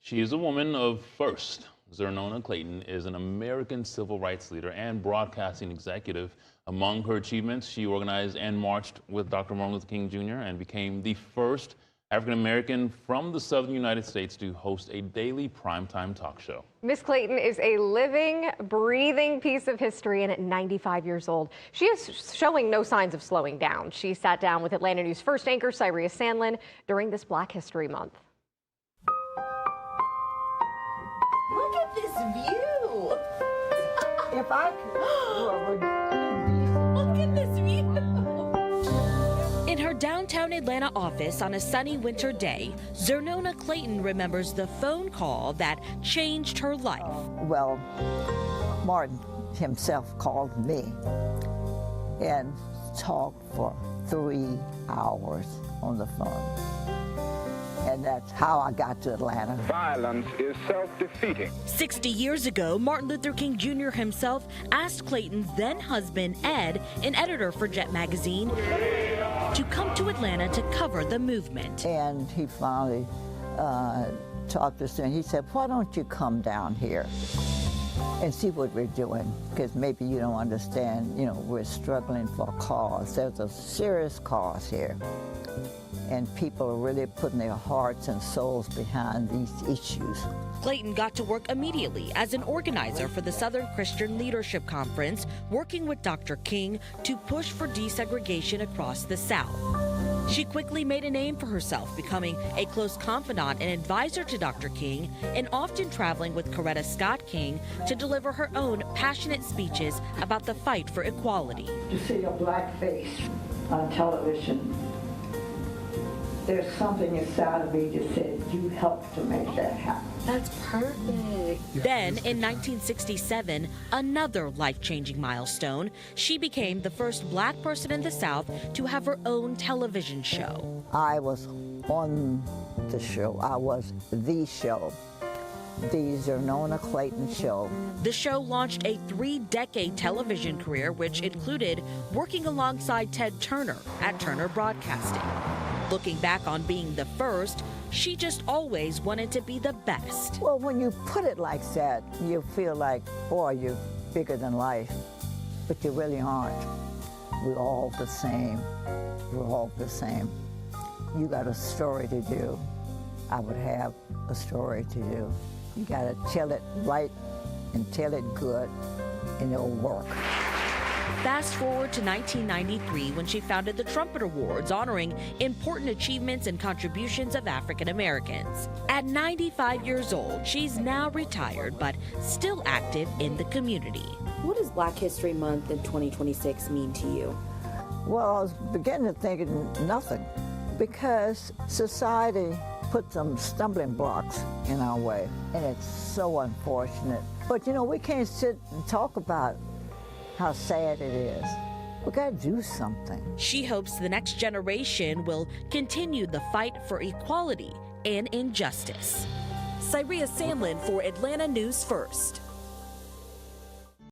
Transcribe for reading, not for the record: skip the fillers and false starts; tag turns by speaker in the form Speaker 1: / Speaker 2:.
Speaker 1: She is a woman of first. Xernona Clayton is an American civil rights leader and broadcasting executive. Among her achievements, she organized and marched with Dr. Martin Luther King Jr. and became the first African-American from the Southern United States to host a daily primetime talk show.
Speaker 2: Miss Clayton is a living, breathing piece of history, and at 95 years old, she is showing no signs of slowing down. She sat down with Atlanta News First anchor Xernona Clayton during this Black History Month.
Speaker 3: Look at this view.
Speaker 4: If I could,
Speaker 3: look at this view.
Speaker 5: In her downtown Atlanta office on a sunny winter day, Xernona Clayton remembers the phone call that changed her life.
Speaker 4: well, Martin himself called me and talked for 3 hours on the phone. And that's how I got to Atlanta.
Speaker 6: Violence is self-defeating.
Speaker 5: 60 years ago, Martin Luther King Jr. himself asked Clayton's then husband, Ed, an editor for Jet magazine, to come to Atlanta to cover the movement.
Speaker 4: And he finally talked to us and he said, why don't you come down here and see what we're doing? Because maybe you don't understand, we're struggling for a cause. There's a serious cause here. And people are really putting their hearts and souls behind these issues.
Speaker 5: Clayton got to work immediately as an organizer for the Southern Christian Leadership Conference, working with Dr. King to push for desegregation across the South. She quickly made a name for herself, becoming a close confidant and advisor to Dr. King, and often traveling with Coretta Scott King to deliver her own passionate speeches about the fight for equality.
Speaker 4: To see a black face on television, there's something inside of me that said, you helped to make that happen.
Speaker 3: That's perfect.
Speaker 5: Then, in 1967, another life-changing milestone, she became the first black person in the South to have her own television show.
Speaker 4: I was on the show. I was the show. The Xernona Clayton Show.
Speaker 5: The show launched a 3-decade television career, which included working alongside Ted Turner at Turner Broadcasting. Looking back on being the first, she just always wanted to be the best.
Speaker 4: Well, when you put it like that, you feel like, boy, you're bigger than life. But you really aren't. We're all the same. We're all the same. You got a story to do. I would have a story to do. You got to tell it right and tell it good, and it'll work.
Speaker 5: Fast forward to 1993 when she founded the Trumpet Awards, honoring important achievements and contributions of African Americans. At 95 years old, she's now retired but still active in the community.
Speaker 3: What does Black History Month in 2026 mean to you?
Speaker 4: Well, I was beginning to think nothing, because society put some stumbling blocks in our way, and it's so unfortunate. But we can't sit and talk about how sad it is. We gotta do something.
Speaker 5: She hopes the next generation will continue the fight for equality and injustice. Xernona Clayton for Atlanta News First.